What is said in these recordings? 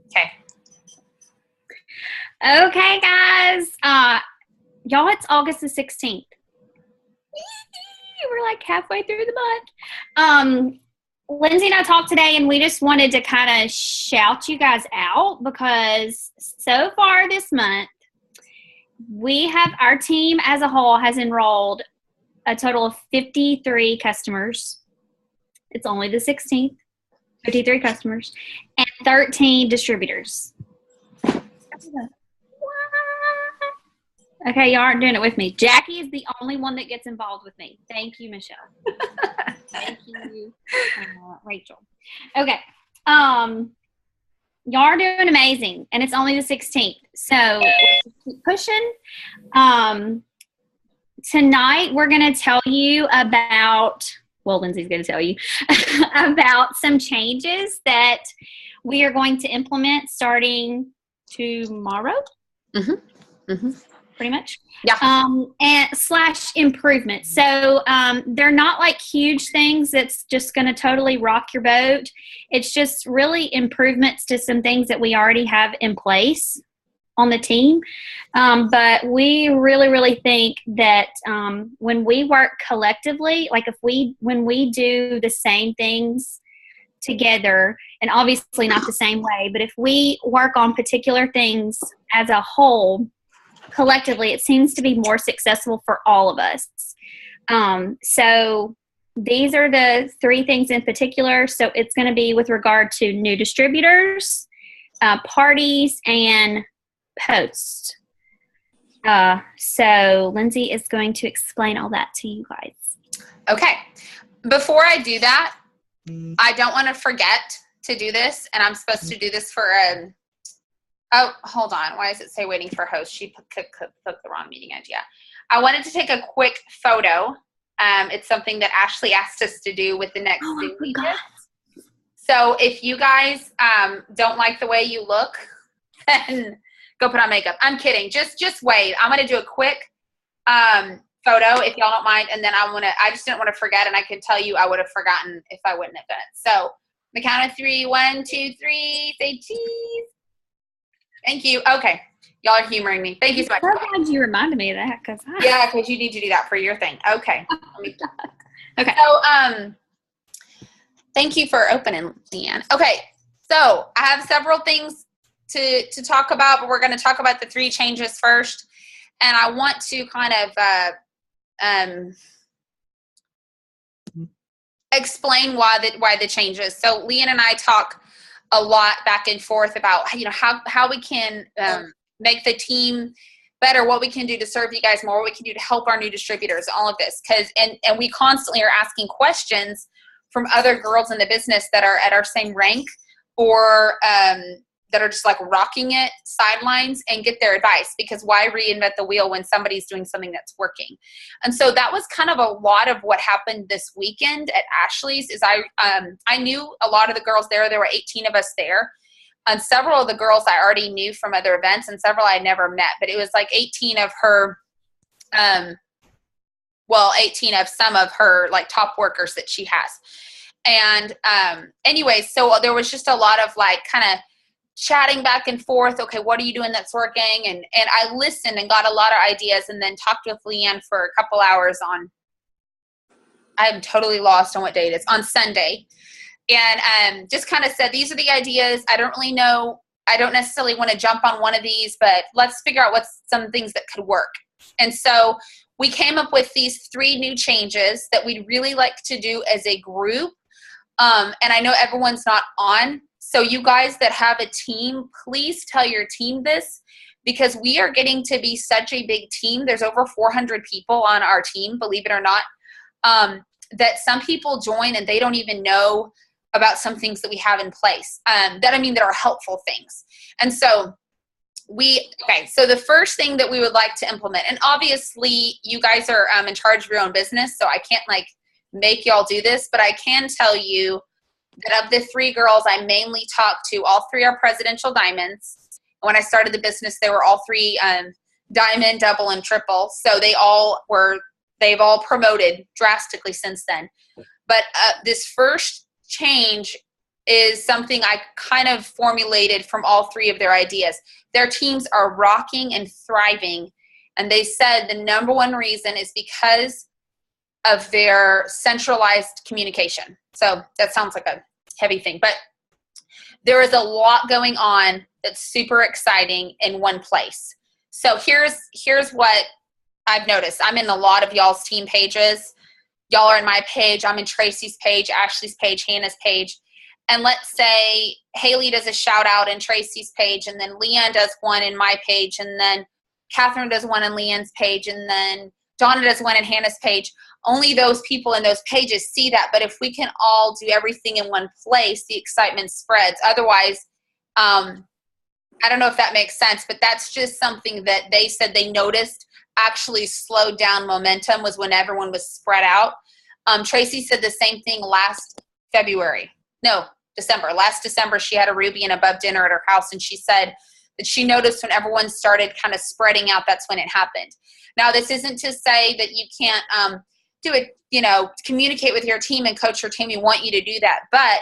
Okay. Okay, guys. Y'all, it's August the 16th. We're like halfway through the month. Lindsay and I talked today, and we just wanted to kind of shout you guys out because so far this month, our team as a whole has enrolled a total of 53 customers. It's only the 16th. 53 customers and 13 distributors. Okay, y'all aren't doing it with me. Jackie is the only one that gets involved with me. Thank you, Michelle. Thank you, Rachel. Okay. Y'all are doing amazing, and it's only the 16th. So let's just keep pushing. Tonight we're going to tell you about, well, Lindsay's going to tell you about some changes that we are going to implement starting tomorrow. Pretty much. Yeah. And / improvements. So they're not like huge things that's just going to totally rock your boat. It's just really improvements to some things that we already have in place on the team. But we really, really think that when we work collectively, like when we do the same things together, and obviously not the same way, but if we work on particular things as a whole, collectively, it seems to be more successful for all of us. So these are the 3 things in particular. So it's going to be with regard to new distributors, parties, and posts. So Lindsay is going to explain all that to you guys. Okay. Before I do that, I don't want to forget to do this, and I'm supposed to do this for oh, hold on. Why does it say waiting for host? She clicked the wrong meeting idea. I wanted to take a quick photo. It's something that Ashley asked us to do with the next Zoom meeting. So if you guys don't like the way you look, then go put on makeup. I'm kidding. Just wait. I'm going to do a quick photo if y'all don't mind, and then I just didn't want to forget, and I could tell you I would have forgotten if I wouldn't have done it. So the count of 3, 1, 2, 3, say cheese. Thank you. Okay. Y'all are humoring me. Thank you so much. I'm glad you reminded me of that. Because you need to do that for your thing. Okay. Okay. So, thank you for opening, Leanne. Okay. So I have several things to talk about, but we're going to talk about the 3 changes first. And I want to kind of explain why the changes. So Leanne and I talk a lot back and forth about how we can make the team better, what we can do to serve you guys more, what we can do to help our new distributors, all of this. And we constantly are asking questions from other girls in the business that are at our same rank or that are just like rocking it sidelines and get their advice, because why reinvent the wheel when somebody's doing something that's working? And so that was kind of a lot of what happened this weekend at Ashley's. Is I knew a lot of the girls there. There were 18 of us there, and several of the girls I already knew from other events, and several I never met. But it was like 18 of her, 18 of some of her like top workers that she has. And anyway, so there was just a lot of like kind of chatting back and forth. Okay, what are you doing that's working? And I listened and got a lot of ideas, and then talked with Leanne for a couple hours on, I'm totally lost on what day it is, on Sunday. And just kind of said, these are the ideas. I don't really know. I don't necessarily want to jump on one of these, but let's figure out what's some things that could work. And so we came up with these 3 new changes that we'd really like to do as a group. And I know everyone's not on. So you guys that have a team, please tell your team this, because we are getting to be such a big team. There's over 400 people on our team, believe it or not, that some people join and they don't even know about some things that we have in place that are helpful things. And so so the first thing that we would like to implement, and obviously you guys are in charge of your own business, so I can't like make y'all do this, but I can tell you that of the 3 girls I mainly talked to, all 3 are presidential diamonds. When I started the business, they were all 3 diamond, double, and triple. So they've all promoted drastically since then. But this first change is something I kind of formulated from all three of their ideas. Their teams are rocking and thriving. And they said the number one reason is because of their centralized communication. So that sounds like a heavy thing, but there is a lot going on that's super exciting in one place. So here's what I've noticed. I'm in a lot of y'all's team pages. Y'all are in my page. I'm in Tracy's page, Ashley's page, Hannah's page. And let's say Haley does a shout out in Tracy's page, and then Leanne does one in my page, and then Catherine does one in Leanne's page, and then Donna does one in Hannah's page. Only those people in those pages see that. But if we can all do everything in one place, the excitement spreads. Otherwise, I don't know if that makes sense, but that's just something that they said they noticed actually slowed down momentum was when everyone was spread out. Tracy said the same thing last December. She had a Ruby and Above dinner at her house, and she said that she noticed when everyone started kind of spreading out, that's when it happened. Now, this isn't to say that you can't do it, communicate with your team and coach your team. We want you to do that. But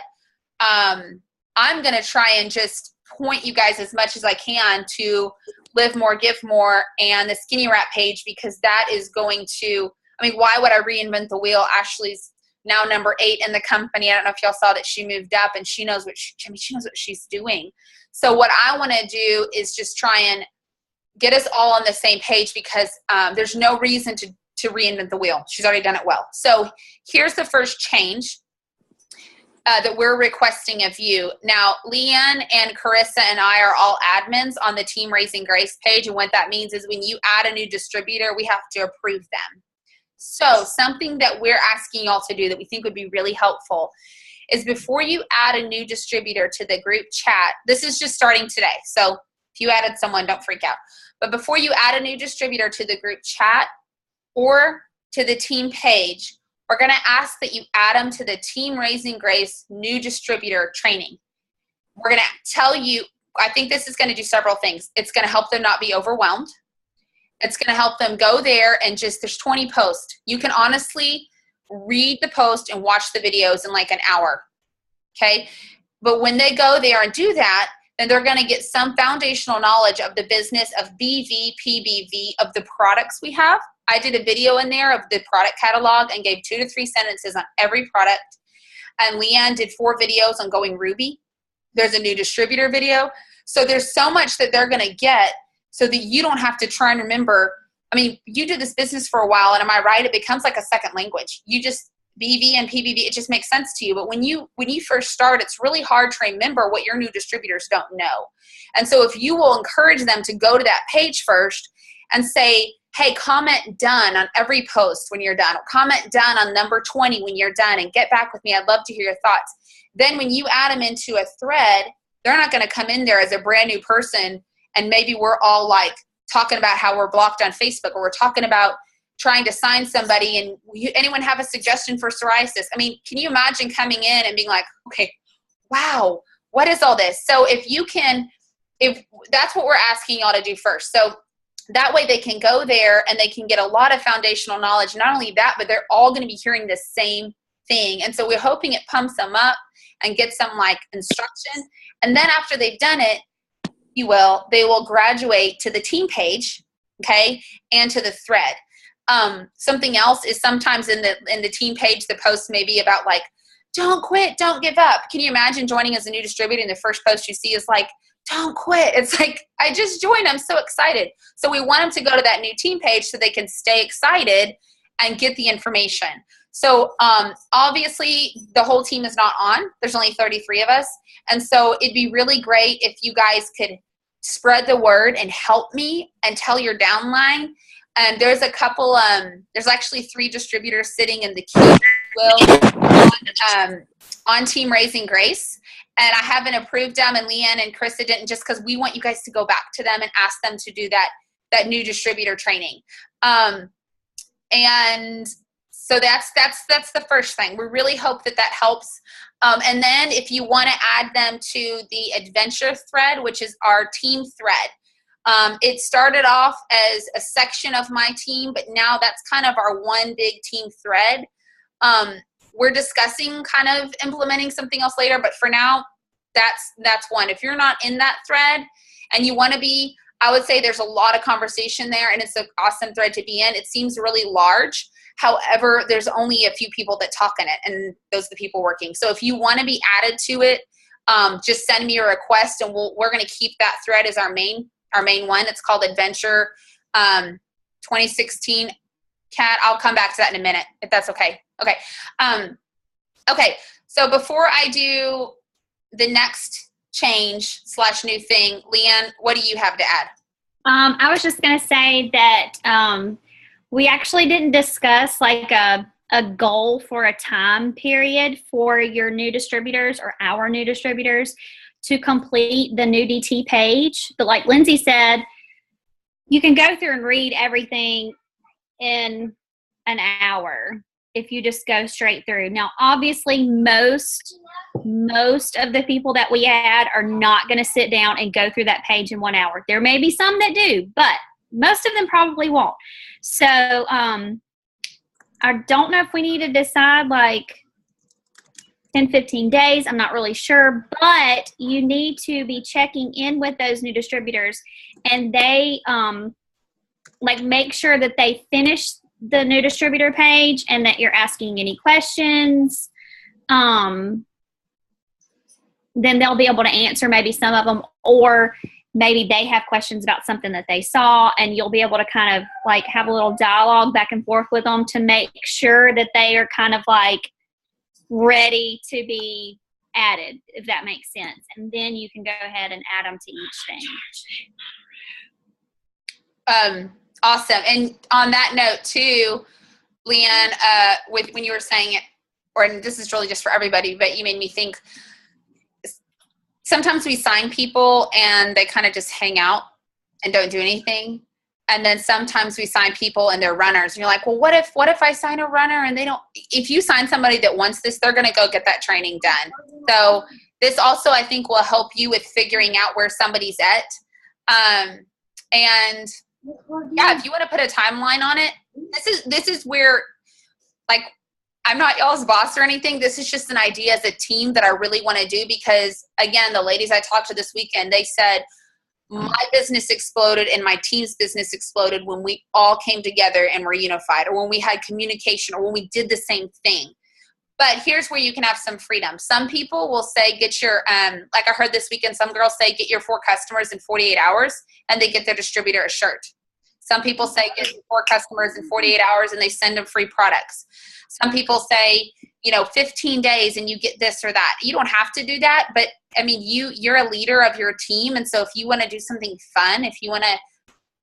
I'm going to try and just point you guys as much as I can to Live More, Give More, and the Skinny Wrap page, because that is going to, why would I reinvent the wheel? Ashley's now number 8 in the company. I don't know if y'all saw that she moved up, and she knows what she knows what she's doing. So what I want to do is just try and get us all on the same page, because there's no reason to reinvent the wheel. She's already done it well. So here's the first change that we're requesting of you. Now, Leanne and Carissa and I are all admins on the Team Raising Grace page. And what that means is when you add a new distributor, we have to approve them. So something that we're asking y'all to do that we think would be really helpful is before you add a new distributor to the group chat, this is just starting today. So if you added someone, don't freak out. But before you add a new distributor to the group chat or to the team page, we're going to ask that you add them to the Team Raising Grace new distributor training. We're going to tell you, I think this is going to do several things. It's going to help them not be overwhelmed. It's going to help them go there and there's 20 posts. You can honestly read the post and watch the videos in like an hour. Okay. But when they go there and do that, then they're going to get some foundational knowledge of the business of BV, PBV, of the products we have. I did a video in there of the product catalog and gave 2 to 3 sentences on every product. And Leanne did 4 videos on going Ruby. There's a new distributor video. So there's so much that they're going to get so that you don't have to try and remember. You do this business for a while, and am I right? It becomes like a second language. You just, BV and PBV, it just makes sense to you. But when you first start, it's really hard to remember what your new distributors don't know. And so if you will encourage them to go to that page first and say, hey, comment done on every post when you're done. Comment done on number 20 when you're done, and get back with me. I'd love to hear your thoughts. Then when you add them into a thread, they're not going to come in there as a brand new person, and maybe we're all like talking about how we're blocked on Facebook, or we're talking about trying to sign somebody, and anyone have a suggestion for psoriasis? Can you imagine coming in and being like, okay, wow, what is all this? So if that's what we're asking y'all to do first. So that way they can go there and they can get a lot of foundational knowledge. Not only that, but they're all going to be hearing the same thing. And so we're hoping it pumps them up and gets them like instruction. And then after they've done it, they will graduate to the team page, okay, and to the thread. Something else is sometimes in the team page, the post may be about like, don't quit, don't give up. Can you imagine joining as a new distributor and the first post you see is like, don't quit. It's like, I just joined. I'm so excited. So we want them to go to that new team page so they can stay excited and get the information. So obviously the whole team is not on. There's only 33 of us. And so it'd be really great if you guys could spread the word and help me and tell your downline. And there's a couple, there's actually 3 distributors sitting in the queue on Team Raising Grace. And I haven't approved them, and Leanne and Krista didn't, just because we want you guys to go back to them and ask them to do that new distributor training. And so that's the first thing. We really hope that helps. And then if you want to add them to the adventure thread, which is our team thread, it started off as a section of my team, but now that's kind of our one big team thread. we're discussing kind of implementing something else later, but for now, that's one. If you're not in that thread and you want to be, I would say there's a lot of conversation there, and it's an awesome thread to be in. It seems really large. However, there's only a few people that talk in it, and those are the people working. So if you want to be added to it, just send me a request, and we're going to keep that thread as our main one. It's called Adventure 2016. Kat, I'll come back to that in a minute, if that's okay. Okay. Okay. So before I do the next change / new thing, Leanne, what do you have to add? I was just going to say that we actually didn't discuss like a goal for a time period for your new distributors or our new distributors to complete the new DT page. But like Lindsay said, you can go through and read everything in an hour if you just go straight through. Now, obviously, most of the people that we add are not going to sit down and go through that page in 1 hour. There may be some that do, but most of them probably won't. So I don't know if we need to decide like 10, 15 days. I'm not really sure, but you need to be checking in with those new distributors, and they like make sure that they finish the new distributor page and that you're asking any questions. Then they'll be able to answer maybe some of them, or maybe they have questions about something that they saw, and you'll be able to kind of like have a little dialogue back and forth with them to make sure that they are kind of like ready to be added, if that makes sense. And then you can go ahead and add them to each thing. Awesome. And on that note too, Leanne, when you were saying it, and this is really just for everybody, but you made me think, sometimes we sign people and they kind of just hang out and don't do anything. And then sometimes we sign people and they're runners. And you're like, well, what if I sign a runner and they don't? If you sign somebody that wants this, they're going to go get that training done. So this also, I think, will help you with figuring out where somebody's at. And yeah, if you want to put a timeline on it, this is where, like, I'm not y'all's boss or anything. This is just an idea as a team that I really want to do, because again, the ladies I talked to this weekend, they said my business exploded and my team's business exploded when we all came together and were unified, or when we had communication, or when we did the same thing. But here's where you can have some freedom. Some people will say, get your, like I heard this weekend, some girls say, get your 4 customers in 48 hours and they get their distributor a shirt. Some people say, get 4 customers in 48 hours and they send them free products. Some people say, 15 days and you get this or that. You don't have to do that, but I mean, you're a leader of your team. And so if you want to do something fun, if you want to,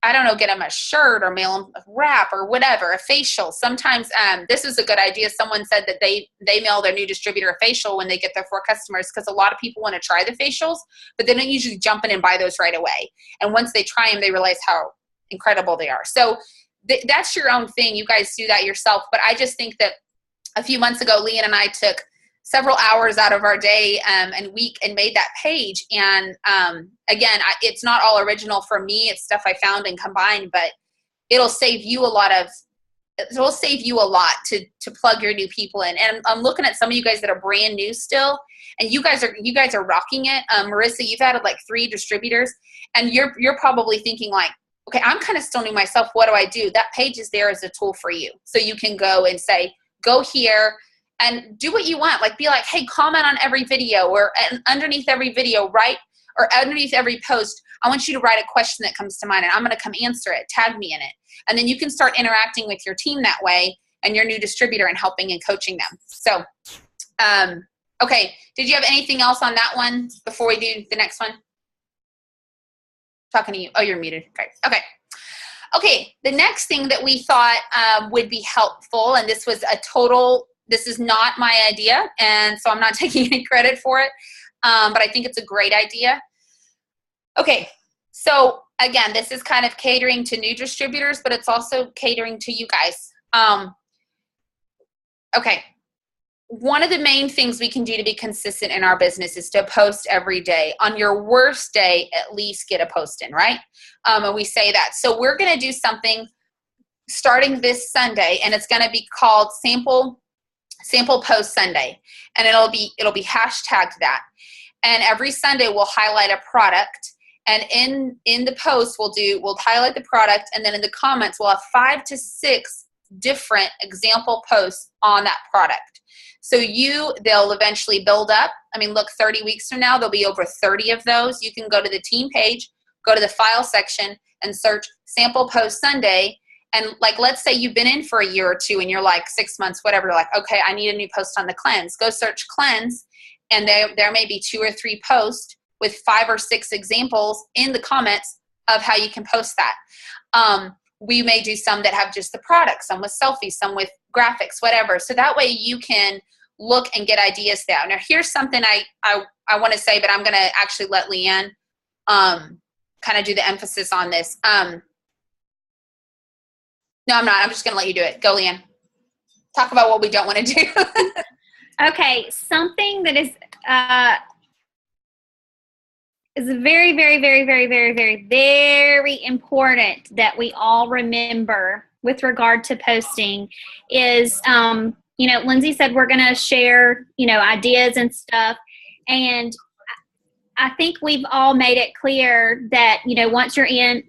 I don't know, get them a shirt or mail them a wrap or whatever, a facial. Sometimes this is a good idea. Someone said that they mail their new distributor a facial when they get their 4 customers, because a lot of people want to try the facials, but they don't usually jump in and buy those right away. And once they try them, they realize how incredible they are. So that's your own thing. You guys do that yourself. But I just think that a few months ago, Leanne and I took several hours out of our day and week and made that page. And again, it's not all original for me. It's stuff I found and combined, but it'll save you a lot to plug your new people in. And I'm looking at some of you guys that are brand new still, and you guys are rocking it. Marissa, you've added like 3 distributors, and you're probably thinking like, okay, I'm kind of still new myself. What do I do? That page is there as a tool for you. So you can go and say, go here and do what you want. Like, be like, hey, comment on every video, or underneath every video, write, or underneath every post, I want you to write a question that comes to mind, and I'm going to come answer it. Tag me in it. And then you can start interacting with your team that way and your new distributor and helping and coaching them. So, okay. Did you have anything else on that one before we do the next one? Talking to you. Oh, you're muted. Okay. Okay. The next thing that we thought would be helpful, and this is not my idea, and so I'm not taking any credit for it, but I think it's a great idea. Okay. So again, this is kind of catering to new distributors, but it's also catering to you guys. Okay. One of the main things we can do to be consistent in our business is to post every day. On your worst day, at least get a post in, right? And we say that. So we're going to do something starting this Sunday, and it's going to be called Sample Sample Post Sunday, and it'll be hashtagged that. And every Sunday we'll highlight a product, and in the post we'll highlight the product, and then in the comments we'll have 5 to 6 different example posts on that product. So they'll eventually build up. I mean, look, 30 weeks from now there'll be over 30 of those. You can go to the team page, go to the file section, and search Sample Post Sunday. And like, let's say you've been in for a year or two and you're like 6 months, whatever, like, okay, I need a new post on the cleanse. Go search cleanse, and there may be 2 or 3 posts with 5 or 6 examples in the comments of how you can post that. We may do some that have just the product, some with selfies, some with graphics, whatever. So that way you can look and get ideas there. Now, here's something I want to say, but I'm going to actually let Leanne kind of do the emphasis on this. No, I'm not. I'm just going to let you do it. Go, Leanne. Talk about what we don't want to do. Okay, something that is very, very, very, very, very, very, very important that we all remember with regard to posting is, Lindsay said we're going to share, ideas and stuff. And I think we've all made it clear that, once you're in,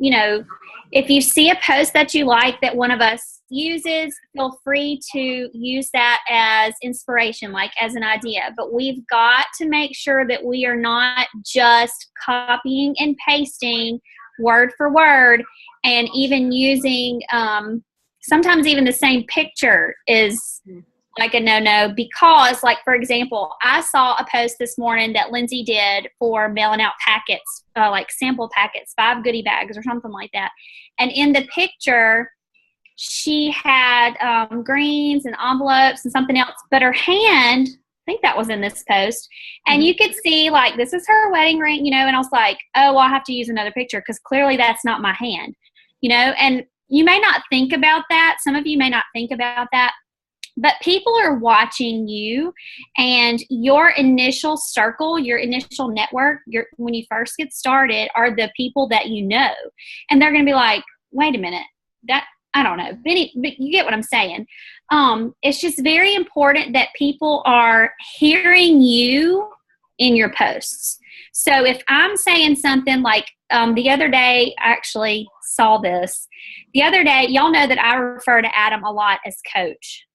if you see a post that you like that one of us uses, feel free to use that as inspiration, like as an idea. But we've got to make sure that we are not just copying and pasting word for word, and even using, sometimes even the same picture is like a no-no, because, like, for example, I saw a post this morning that Lindsay did for mailing out packets, like sample packets, 5 goodie bags or something like that. And in the picture, she had greens and envelopes and something else, but her hand, I think that was in this post, and you could see, like, this is her wedding ring, and I was like, oh, well, I'll have to use another picture because clearly that's not my hand, and you may not think about that. Some of you may not think about that. But people are watching you, and your initial circle, your initial network, when you first get started, are the people that you know. And they're going to be like, wait a minute, I don't know. But you get what I'm saying. It's just very important that people are hearing you in your posts. So if I'm saying something like, the other day, I actually saw this. The other day, y'all know that I refer to Adam a lot as coach.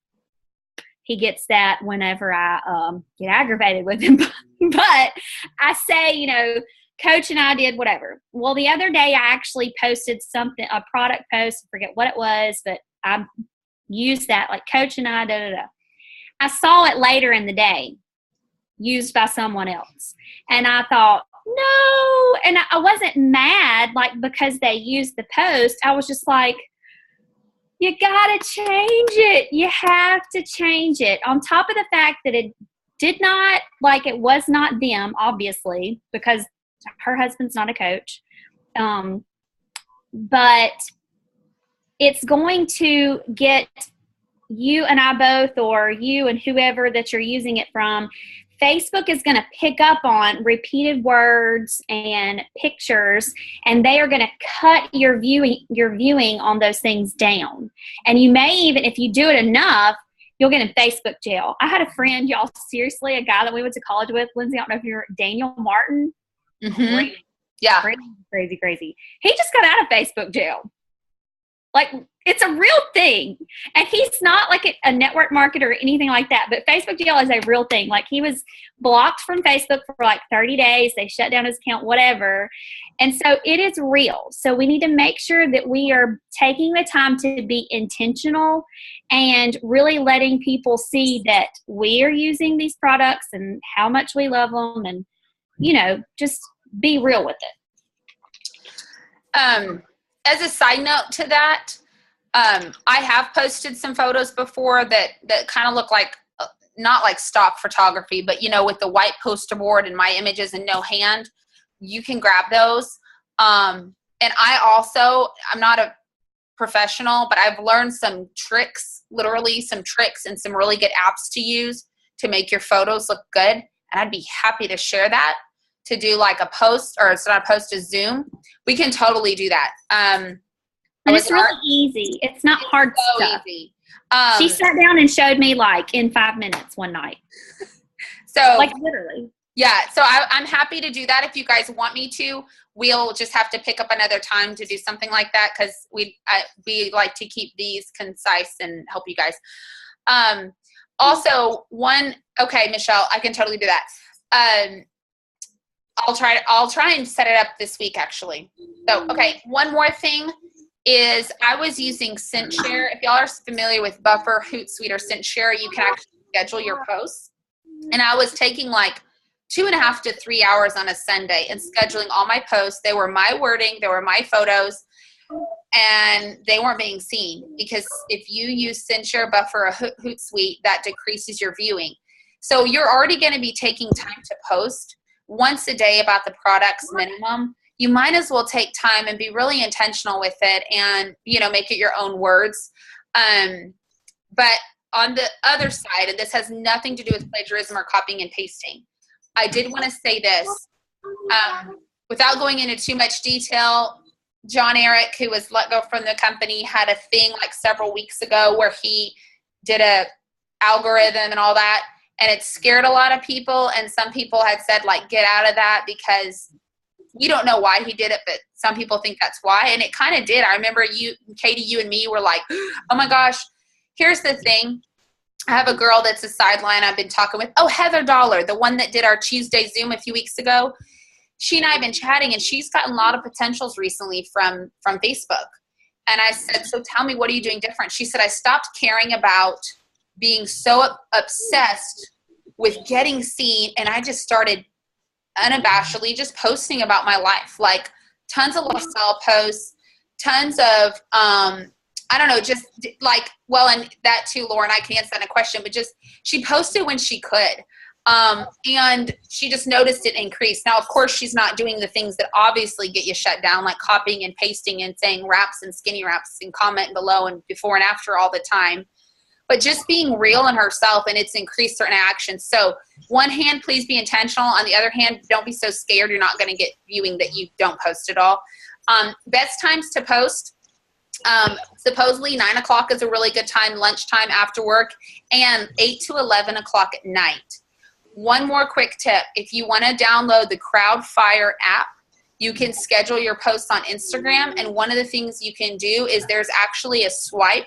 He gets that whenever I get aggravated with him. But I say, Coach and I did whatever. Well, the other day I actually posted something, a product post, I forget what it was, but I used that, like, Coach and I, da-da-da. I saw it later in the day used by someone else. And I thought, no. And I wasn't mad, like, because they used the post. I was just like, you gotta change it. You have to change it. On top of the fact that it did not, like, it was not them, obviously, because her husband's not a coach. But it's going to get you and I both, or you and whoever that you're using it from, Facebook is going to pick up on repeated words and pictures, and they are going to cut your viewing on those things down. And you may even, if you do it enough, you'll get in Facebook jail. I had a friend, y'all, seriously, a guy that we went to college with, Lindsay, I don't know if you're Daniel Martin. Mm-hmm. Crazy, yeah. Crazy. He just got out of Facebook jail. Like, it's a real thing. And he's not like a network marketer or anything like that. But Facebook jail is a real thing. Like, he was blocked from Facebook for like 30 days. They shut down his account, whatever. And so it is real. So we need to make sure that we are taking the time to be intentional and really letting people see that we are using these products and how much we love them, and, just be real with it. As a side note to that, I have posted some photos before that kind of look like, not like stock photography, but, with the white poster board and my images and no hand. You can grab those. And I'm not a professional, but I've learned some tricks, literally some tricks and some really good apps to use to make your photos look good. And I'd be happy to share that, to do like a post, or it's not a post, a Zoom. We can totally do that. And it's really easy. It's not hard so stuff. easy. She sat down and showed me like in 5 minutes one night. So like literally. Yeah. So I'm happy to do that. If you guys want me to, we'll just have to pick up another time to do something like that. Cause we like to keep these concise and help you guys. Also okay, Michelle, I can totally do that. I'll try and set it up this week actually. So, okay. One more thing is I was using ScentShare. If y'all are familiar with Buffer, Hootsuite, or ScentShare, you can actually schedule your posts. And I was taking like 2.5 to 3 hours on a Sunday and scheduling all my posts. They were my wording, they were my photos, and they weren't being seen because if you use ScentShare, Buffer, or Hootsuite, that decreases your viewing. So you're already going to be taking time to post once a day about the products minimum. You might as well take time and be really intentional with it and, make it your own words. But on the other side, and this has nothing to do with plagiarism or copying and pasting, I did want to say this. Without going into too much detail, John Eric, who was let go from the company, had a thing like several weeks ago where he did a algorithm and all that, and it scared a lot of people. And some people had said, like, get out of that because we don't know why he did it, but some people think that's why. And it kind of did. I remember Katie, you and me were like, oh my gosh. Here's the thing. I have a girl that's a sideline I've been talking with. Oh, Heather Dollar, the one that did our Tuesday Zoom a few weeks ago. She and I have been chatting, and she's gotten a lot of potentials recently from Facebook. And I said, so tell me, what are you doing different? She said, I stopped caring about being so obsessed with getting seen, and I just started unabashedly just posting about my life, like tons of lifestyle posts, tons of I don't know, just like, well, and that too, Lauren, I can answer that in a question, but just she posted when she could. And she just noticed it increase. Now, of course, she's not doing the things that obviously get you shut down, like copying and pasting and saying wraps and skinny wraps and comment below and before and after all the time, but just being real in herself, and it's increased certain actions. So one hand, please be intentional. On the other hand, don't be so scared you're not going to get viewing that you don't post at all. Best times to post. Supposedly 9 o'clock is a really good time, lunchtime after work, and 8 to 11 o'clock at night. One more quick tip. If you want to download the Crowdfire app, you can schedule your posts on Instagram. And one of the things you can do is there's actually a swipe,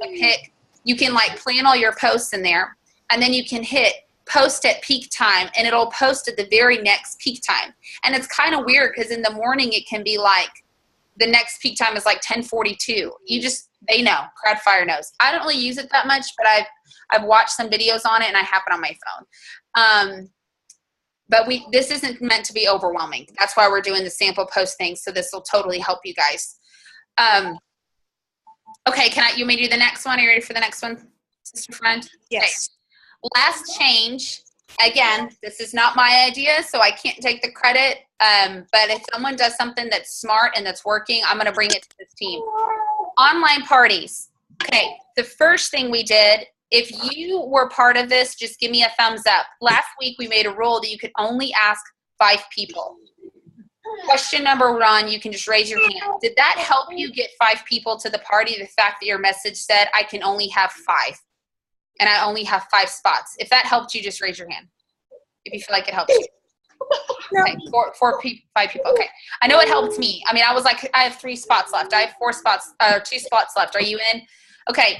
a pick. You can like plan all your posts in there, and then you can hit post at peak time, and it'll post at the very next peak time. And it's kind of weird because in the morning it can be like, the next peak time is like 10:42. They know. Crowdfire knows. I don't really use it that much, but I've watched some videos on it, and I have it on my phone. But this isn't meant to be overwhelming. That's why we're doing the sample post thing. So this will totally help you guys. Okay, you may do the next one? Are you ready for the next one, sister friend? Yes. Okay. Last change. Again, this is not my idea, so I can't take the credit. But if someone does something that's smart and that's working, I'm going to bring it to this team. Online parties. Okay, the first thing we did, if you were part of this, just give me a thumbs up. Last week, we made a rule that you could only ask 5 people. Question number 1, you can just raise your hand. Did that help you get 5 people to the party, the fact that your message said, I can only have 5? And I only have 5 spots. If that helped you, just raise your hand. If you feel like it helps you. Okay, 5 people. Okay. I know it helped me. I mean, I was like, I have 3 spots left. I have 2 spots left. Are you in? Okay.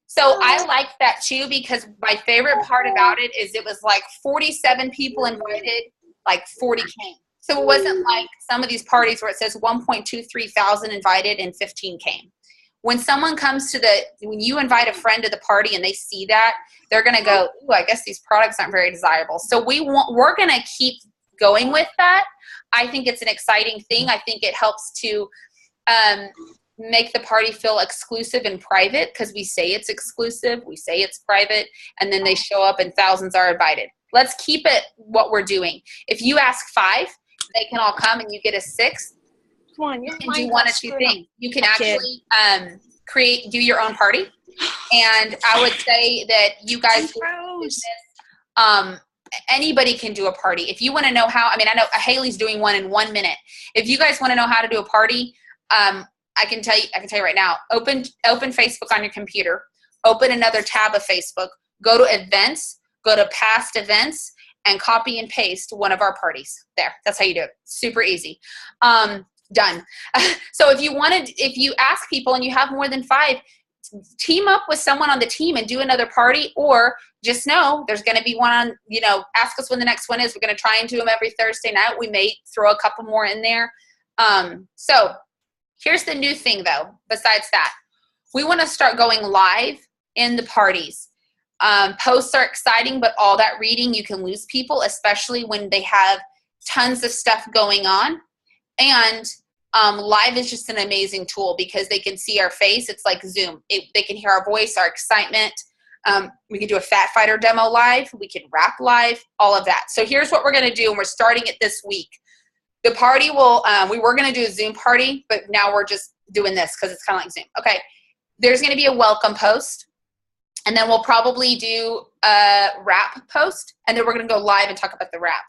So I like that too, because my favorite part about it is it was like 47 people invited, like 40 came. So it wasn't like some of these parties where it says 1.23 thousand invited and 15 came. When someone comes when you invite a friend to the party and they see that, they're going to go, ooh, I guess these products aren't very desirable. So we're going to keep going with that. I think it's an exciting thing. I think it helps to make the party feel exclusive and private, because we say it's exclusive, we say it's private, and then they show up and thousands are invited. Let's keep it what we're doing. If you ask 5, they can all come and you get a 6th. You can do one of 2 things. You can actually do your own party. And I would say that you guys anybody can do a party. If you want to know how, I know Haley's doing one in 1 minute. If you guys want to know how to do a party, I can tell you right now, open Facebook on your computer, open another tab of Facebook, go to events, go to past events, and copy and paste one of our parties. There, that's how you do it. Super easy. Done. So if you ask people and you have more than 5, team up with someone on the team and do another party, or just know there's going to be one on, ask us when the next one is. We're going to try and do them every Thursday night. We may throw a couple more in there. So here's the new thing though. Besides that, we want to start going live in the parties. Posts are exciting, but all that reading, you can lose people, especially when they have tons of stuff going on. And live is just an amazing tool because they can see our face. It's like Zoom. They can hear our voice, our excitement. We can do a Fat Fighter demo live. We can rap live, all of that. So here's what we're going to do, and we're starting it this week. The party will, we were going to do a Zoom party, but now we're just doing this because it's kind of like Zoom. Okay, there's going to be a welcome post, and then we'll probably do a rap post, and then we're going to go live and talk about the rap.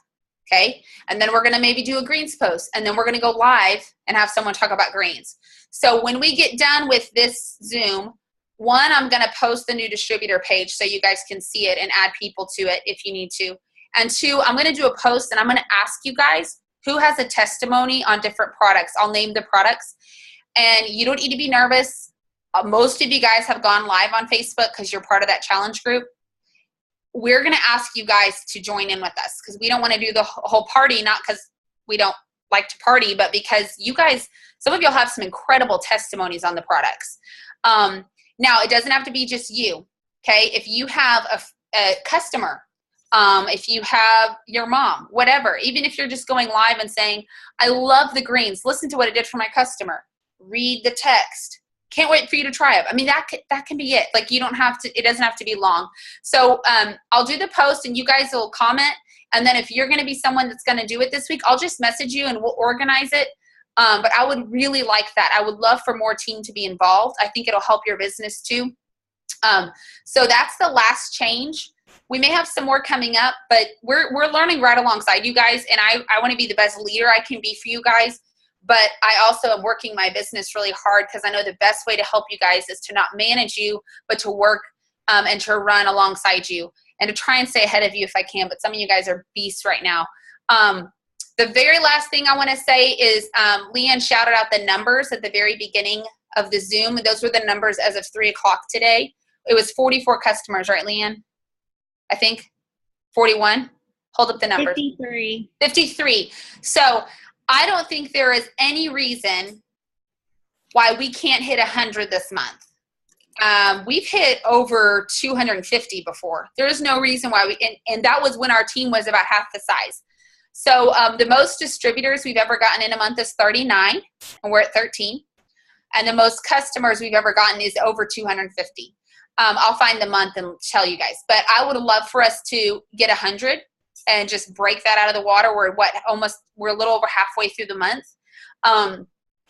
Okay, and then we're going to maybe do a greens post, and then we're going to go live and have someone talk about greens. So when we get done with this Zoom, 1, I'm going to post the new distributor page so you guys can see it and add people to it if you need to. And 2, I'm going to do a post, and I'm going to ask you guys who has a testimony on different products. I'll name the products, and you don't need to be nervous. Most of you guys have gone live on Facebook because you're part of that challenge group. We're going to ask you guys to join in with us because we don't want to do the whole party, not because we don't like to party, but because you guys, some of y'all have some incredible testimonies on the products. Now, it doesn't have to be just you, okay? If you have a customer, if you have your mom, whatever, even if you're just going live and saying, I love the greens, listen to what it did for my customer, read the text. Can't wait for you to try it. I mean, that can be it. Like, you don't have to, it doesn't have to be long. So I'll do the post and you guys will comment. And then if you're going to be someone that's going to do it this week, I'll just message you and we'll organize it. But I would really like that. I would love for more team to be involved. I think it'll help your business too. So that's the last change. We may have some more coming up, but we're learning right alongside you guys. And I want to be the best leader I can be for you guys. But I also am working my business really hard because I know the best way to help you guys is to not manage you, but to work and to run alongside you and to try and stay ahead of you if I can. But some of you guys are beasts right now. The very last thing I want to say is Leanne shouted out the numbers at the very beginning of the Zoom. Those were the numbers as of 3 o'clock today. It was 44 customers, right, Leanne? I think 41. Hold up the numbers. 53. 53. So I don't think there is any reason why we can't hit 100 this month. We've hit over 250 before. There is no reason why and that was when our team was about half the size. So the most distributors we've ever gotten in a month is 39, and we're at 13. And the most customers we've ever gotten is over 250. I'll find the month and tell you guys. But I would love for us to get 100 and just break that out of the water. We're a little over halfway through the month.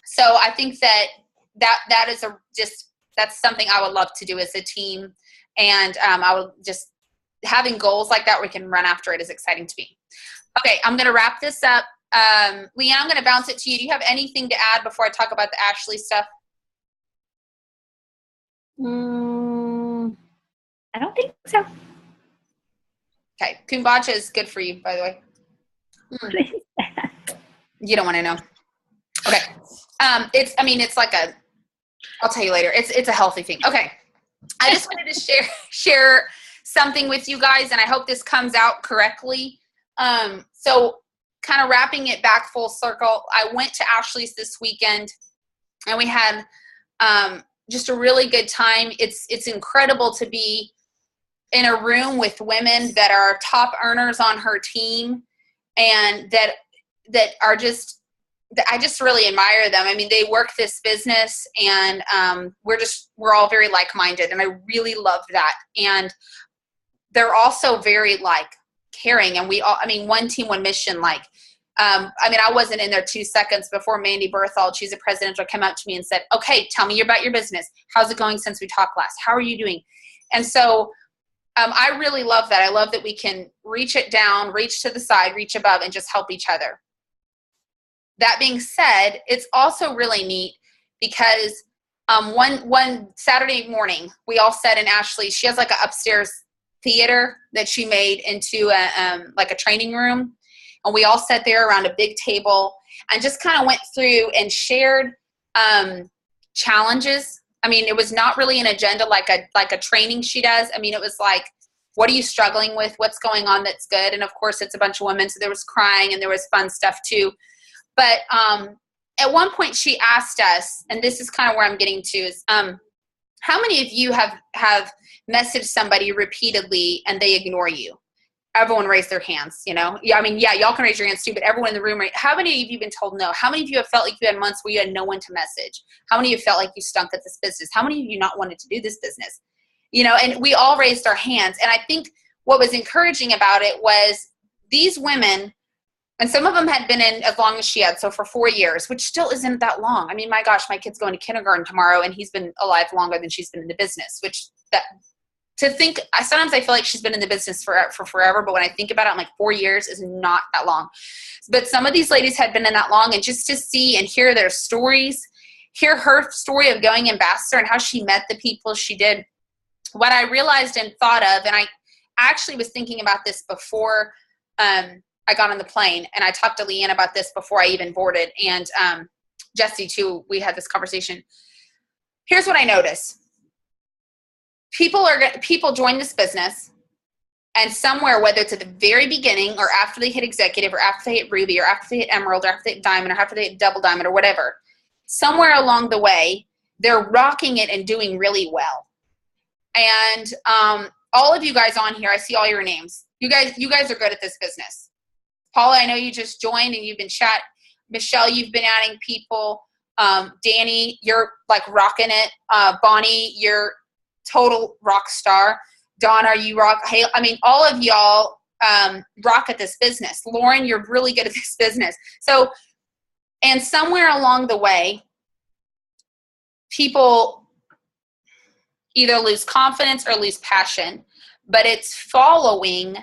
So I think that is that's something I would love to do as a team. And I would just, having goals like that where we can run after it is exciting to me. Okay, I'm going to wrap this up. Leanne, I'm going to bounce it to you. Do you have anything to add before I talk about the Ashley stuff? I don't think so. Okay, kombucha is good for you, by the way. What is that? You don't want to know. Okay. It's like I'll tell you later. It's a healthy thing. Okay. I just wanted to share something with you guys, and I hope this comes out correctly. So kind of wrapping it back full circle, I went to Ashley's this weekend, and we had just a really good time. It's incredible to be in a room with women that are top earners on her team and that are just, I just really admire them. I mean, they work this business and we're all very like-minded, and I really love that. And they're also very caring, and one team, one mission. I wasn't in there 2 seconds before Mandy Berthold, she's a presidential, came up to me and said, okay, tell me about your business. How's it going since we talked last? How are you doing? And so I really love that. I love that we can reach it down, reach to the side, reach above, and just help each other. That being said, it's also really neat because one Saturday morning, we all sat in Ashley. She has like an upstairs theater that she made into like a training room. And we all sat there around a big table and just kind of went through and shared challenges. I mean, it was not really an agenda like a training she does. I mean, it was like, what are you struggling with? What's going on that's good? And of course, it's a bunch of women, so there was crying and there was fun stuff too. But at one point, she asked us, and this is kind of where I'm getting to, is how many of you have messaged somebody repeatedly and they ignore you? Everyone raised their hands, you know? Yeah, I mean, yeah, y'all can raise your hands too, but everyone in the room, how many of you have been told no? How many of you have felt like you had months where you had no one to message? How many of you felt like you stunk at this business? How many of you not wanted to do this business? You know, and we all raised our hands. And I think what was encouraging about it was these women, and some of them had been in as long as she had, so for 4 years, which still isn't that long. I mean, my gosh, my kid's going to kindergarten tomorrow, and he's been alive longer than she's been in the business, which sometimes I feel like she's been in the business for forever, but when I think about it, I'm like 4 years is not that long. But some of these ladies had been in that long, and just to see and hear their stories, hear her story of going ambassador and how she met the people she did, what I realized and thought of, and I actually was thinking about this before I got on the plane, and I talked to Leanne about this before I even boarded, and Jesse too, we had this conversation. Here's what I noticed. People join this business, and somewhere, whether it's at the very beginning or after they hit executive or after they hit Ruby or after they hit Emerald or after they hit Diamond or after they hit Double Diamond or whatever, somewhere along the way, they're rocking it and doing really well. And all of you guys on here, I see all your names. You guys are good at this business. Paula, I know you just joined and you've been chat. Michelle, you've been adding people. Danny, you're like rocking it. Bonnie, you're total rock star. Donna, you rock. Hey, I mean, all of y'all rock at this business. Lauren, you're really good at this business. So, and somewhere along the way, people either lose confidence or lose passion, but it's following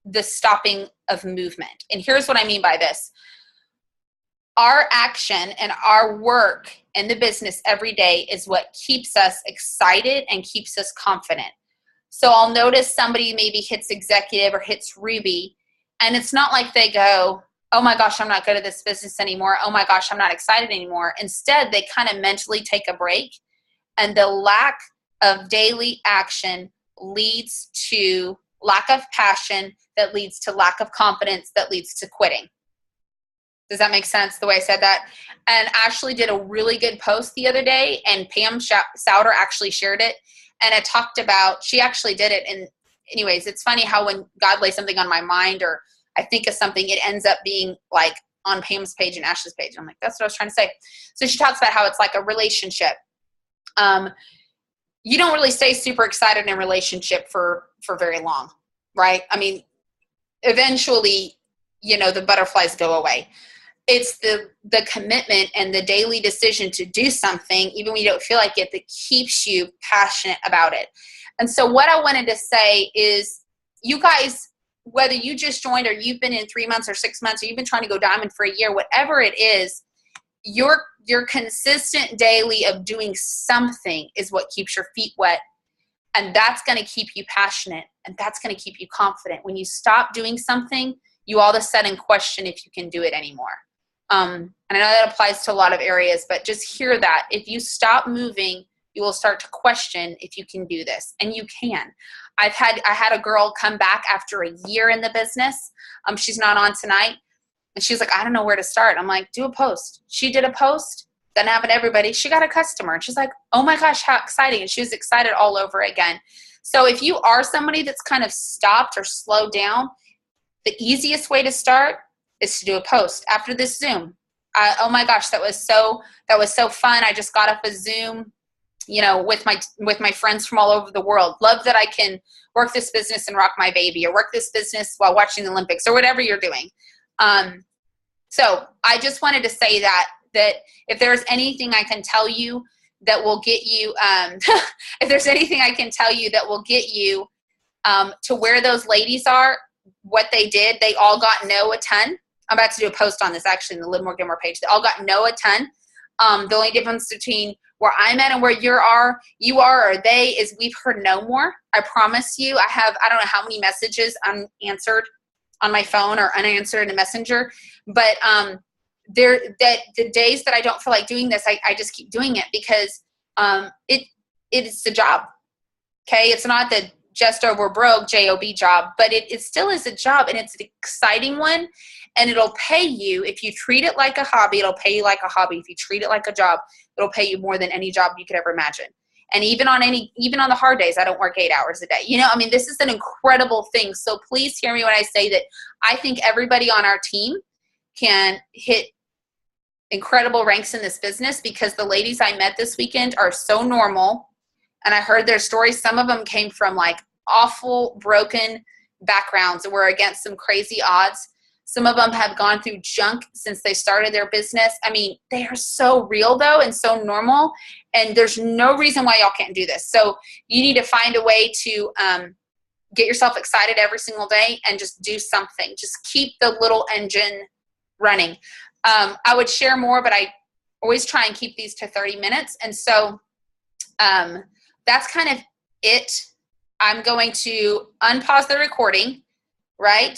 the stopping of movement. And here's what I mean by this. Our action and our work in the business every day is what keeps us excited and keeps us confident. So I'll notice somebody maybe hits executive or hits Ruby, and it's not like they go, oh my gosh, I'm not good at this business anymore. Oh my gosh, I'm not excited anymore. Instead, they kind of mentally take a break, and the lack of daily action leads to lack of passion, that leads to lack of confidence, that leads to quitting. Does that make sense the way I said that? And Ashley did a really good post the other day, and Pam Souter actually shared it. And it talked about, she actually did it. And anyways, it's funny how when God lays something on my mind or I think of something, it ends up being like on Pam's page and Ashley's page. I'm like, that's what I was trying to say. So she talks about how it's like a relationship. You don't really stay super excited in a relationship for very long, right? I mean, eventually, the butterflies go away. It's the commitment and the daily decision to do something, even when you don't feel like it, that keeps you passionate about it. And so what I wanted to say is, you guys, whether you just joined or you've been in 3 months or 6 months, or you've been trying to go diamond for a year, whatever it is, your consistent daily of doing something is what keeps your feet wet. And that's going to keep you passionate, and that's going to keep you confident. When you stop doing something, you all of a sudden question if you can do it anymore. And I know that applies to a lot of areas, but just hear that. If you stop moving, you will start to question if you can do this, and you can. I had a girl come back after a year in the business. She's not on tonight. And she's like, I don't know where to start. I'm like, do a post. She did a post. Doesn't happen to everybody. She got a customer. And she's like, oh my gosh, how exciting. And she was excited all over again. So if you are somebody that's kind of stopped or slowed down, the easiest way to start is to do a post after this Zoom. Oh my gosh, that was so fun. I just got off a Zoom, with my friends from all over the world. Love that I can work this business and rock my baby, or work this business while watching the Olympics, or whatever you're doing. So I just wanted to say that if there's anything I can tell you that will get you, if there's anything I can tell you that will get you to where those ladies are, what they did, they all got no a ton. I'm about to do a post on this actually in the Live More Get More page. They all got no a ton. The only difference between where I'm at and where you are or they is we've heard no more. I promise you. I don't know how many messages unanswered on my phone or unanswered in a messenger, but the days that I don't feel like doing this, I just keep doing it because it's a job. Okay, it's not the just over broke job job, but it still is a job, and it's an exciting one, and it'll pay you if you treat it like a hobby. It'll pay you like a hobby. If you treat it like a job, it'll pay you more than any job you could ever imagine. And even on the hard days, I don't work 8 hours a day. This is an incredible thing. So please hear me when I say that I think everybody on our team can hit incredible ranks in this business because the ladies I met this weekend are so normal. And I heard their stories. Some of them came from like awful, broken backgrounds and were against some crazy odds. Some of them have gone through junk since they started their business. I mean, they are so real though and so normal. And there's no reason why y'all can't do this. So you need to find a way to get yourself excited every single day and just do something. Just keep the little engine running. I would share more, but I always try and keep these to 30 minutes. And so that's kind of it. I'm going to unpause the recording right